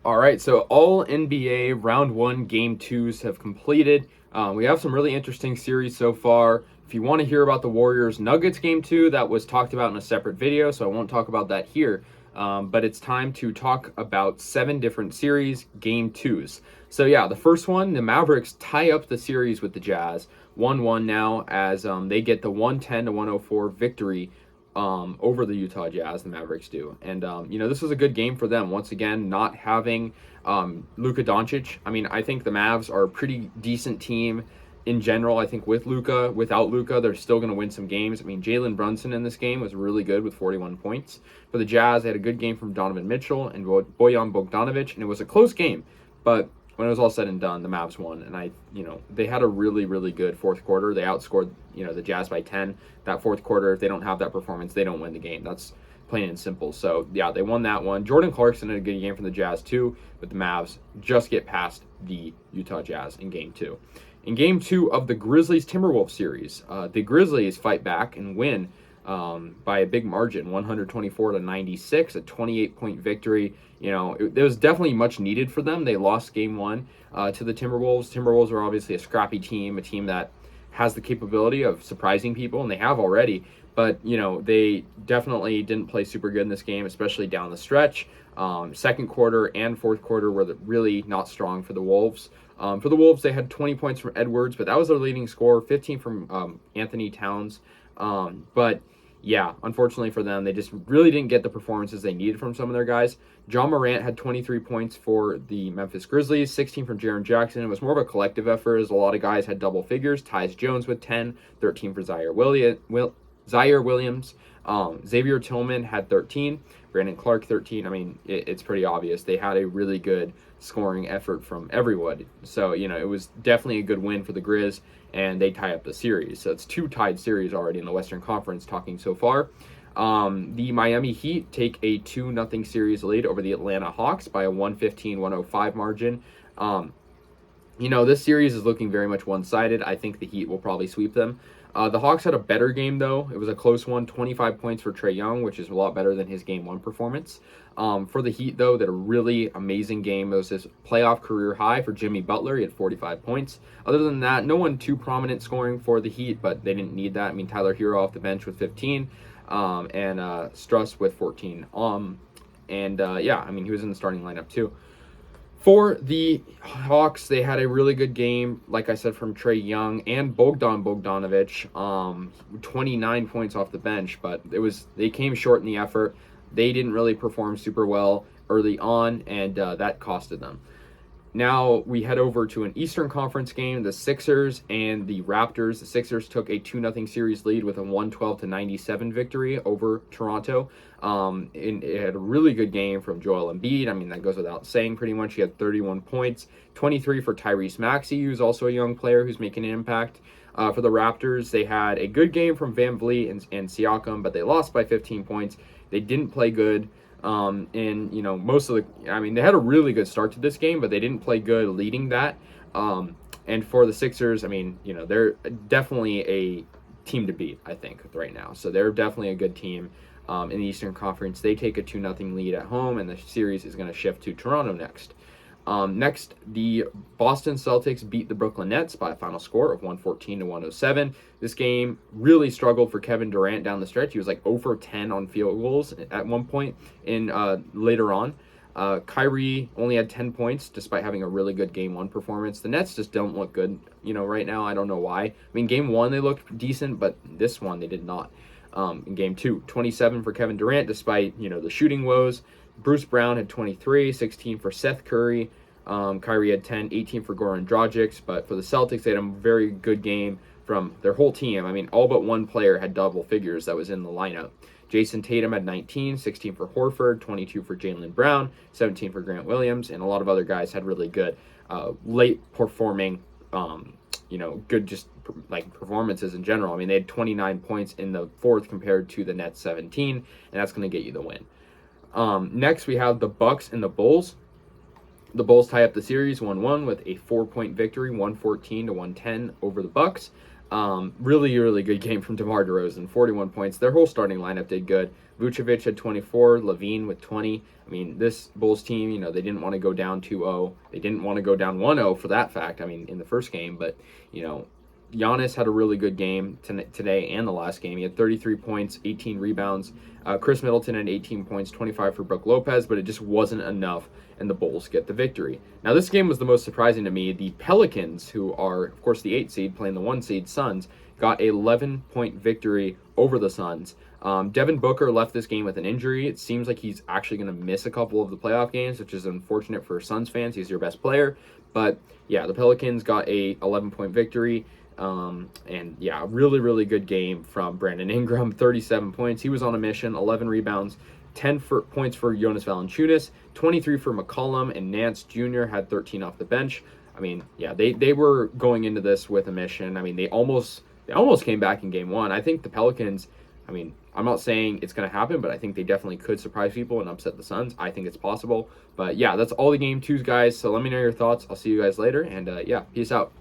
All right, so all NBA round one game twos have completed. We have some really interesting series so far. If you want to hear about the Warriors Nuggets game two, that was talked about in a separate video, so I won't talk about that here. But it's time to talk about 7 different series game twos. So, yeah, the first one, the Mavericks tie up the series with the Jazz 1-1 now as they get the 110 to 104 victory over the Utah Jazz. The Mavericks do, and this was a good game for them. Once again, not having Luka Doncic. I mean, I think the Mavs are a pretty decent team in general. I think with Luka, without Luka, they're still going to win some games. I mean, Jalen Brunson in this game was really good with 41 points. For the Jazz, they had a good game from Donovan Mitchell and Bojan Bogdanovic, and it was a close game, but when it was all said and done, the Mavs won, and they had a really, really good fourth quarter. They outscored, the Jazz by 10. That fourth quarter, if they don't have that performance, they don't win the game. That's plain and simple. So, yeah, they won that one. Jordan Clarkson had a good game for the Jazz, too, but the Mavs just get past the Utah Jazz in Game 2. In Game 2 of the Grizzlies Timberwolves series, the Grizzlies fight back and win by a big margin, 124 to 96, a 28-point victory. It was definitely much needed for them. They lost Game 1 to the Timberwolves. Timberwolves are obviously a scrappy team, a team that has the capability of surprising people, and they have already. But, they definitely didn't play super good in this game, especially down the stretch. Second quarter and fourth quarter were really not strong for the Wolves. For the Wolves, they had 20 points from Edwards, but that was their leading scorer, 15 from Anthony Towns. But yeah, unfortunately for them, they just really didn't get the performances they needed from some of their guys. John Morant had 23 points for the Memphis Grizzlies, 16 from Jaren Jackson. It was more of a collective effort as a lot of guys had double figures. Tyus Jones with 10, 13 for Zaire Williams. Xavier Tillman had 13. Brandon Clark 13. I mean, it's pretty obvious. They had a really good scoring effort from everyone. So, it was definitely a good win for the Grizz, and they tie up the series. So it's 2 tied series already in the Western Conference talking so far. The Miami Heat take a 2-0 series lead over the Atlanta Hawks by a 115-105 margin. This series is looking very much one-sided. I think the Heat will probably sweep them. The Hawks had a better game, though. It was a close one, 25 points for Trae Young, which is a lot better than his Game 1 performance. For the Heat, though, they had a really amazing game. It was his playoff career high for Jimmy Butler. He had 45 points. Other than that, no one too prominent scoring for the Heat, but they didn't need that. I mean, Tyler Hero off the bench with 15, and Struss with 14. He was in the starting lineup, too. For the Hawks, they had a really good game, like I said, from Trae Young and Bogdanovic, 29 points off the bench, but they came short in the effort. They didn't really perform super well early on, and that costed them. Now we head over to an Eastern Conference game, the Sixers and the Raptors. The Sixers took a 2-0 series lead with a 112-97 victory over Toronto. It had a really good game from Joel Embiid. I mean, that goes without saying pretty much. He had 31 points, 23 for Tyrese Maxey, who's also a young player who's making an impact. For the Raptors, they had a good game from Van Vliet and Siakam, but they lost by 15 points. They didn't play good. They had a really good start to this game, but they didn't play good leading that. And for the Sixers, they're definitely a team to beat, I think, right now. So they're definitely a good team in the Eastern Conference. They take a 2-0 lead at home, and the series is going to shift to Toronto next. Next, the Boston Celtics beat the Brooklyn Nets by a final score of 114-107. This game really struggled for Kevin Durant down the stretch. He was like 0 for 10 on field goals at one point later on. Kyrie only had 10 points despite having a really good Game 1 performance. The Nets just don't look good, right now. I don't know why. I mean, Game 1 they looked decent, but this one they did not. In Game 2, 27 for Kevin Durant despite, the shooting woes. Bruce Brown had 23, 16 for Seth Curry. Kyrie had 10, 18 for Goran Dragic. But for the Celtics, they had a very good game from their whole team. I mean, all but one player had double figures that was in the lineup. Jason Tatum had 19, 16 for Horford, 22 for Jaylen Brown, 17 for Grant Williams, and a lot of other guys had really good late performing, good just like performances in general. I mean, they had 29 points in the fourth compared to the Nets 17, and that's going to get you the win. Next, we have the Bucks and the Bulls. The Bulls tie up the series 1-1 with a 4-point victory, 114-110 over the Bucks. Really, really good game from DeMar DeRozan, 41 points. Their whole starting lineup did good. Vucevic had 24, Levine with 20. I mean, this Bulls team, you know, they didn't want to go down 2-0. They didn't want to go down 1-0 for that fact, I mean, in the first game. But, you know, Giannis had a really good game today and the last game. He had 33 points, 18 rebounds. Chris Middleton had 18 points, 25 for Brook Lopez, but it just wasn't enough, and the Bulls get the victory. Now, this game was the most surprising to me. The Pelicans, who are, of course, the 8 seed, playing the 1 seed Suns, got a 11-point victory over the Suns. Devin Booker left this game with an injury. It seems like he's actually going to miss a couple of the playoff games, which is unfortunate for Suns fans. He's your best player. But, yeah, the Pelicans got a 11-point victory. And yeah, really, really good game from Brandon Ingram, 37 points. He was on a mission, 11 rebounds, 10 points for Jonas Valanciunas, 23 for McCollum, and Nance Jr. had 13 off the bench. I mean, yeah, they were going into this with a mission. I mean, they almost came back in game 1. I think the Pelicans, I mean, I'm not saying it's going to happen, but I think they definitely could surprise people and upset the Suns. I think it's possible. But yeah, that's all the game 2s, guys. So let me know your thoughts. I'll see you guys later, and yeah, peace out.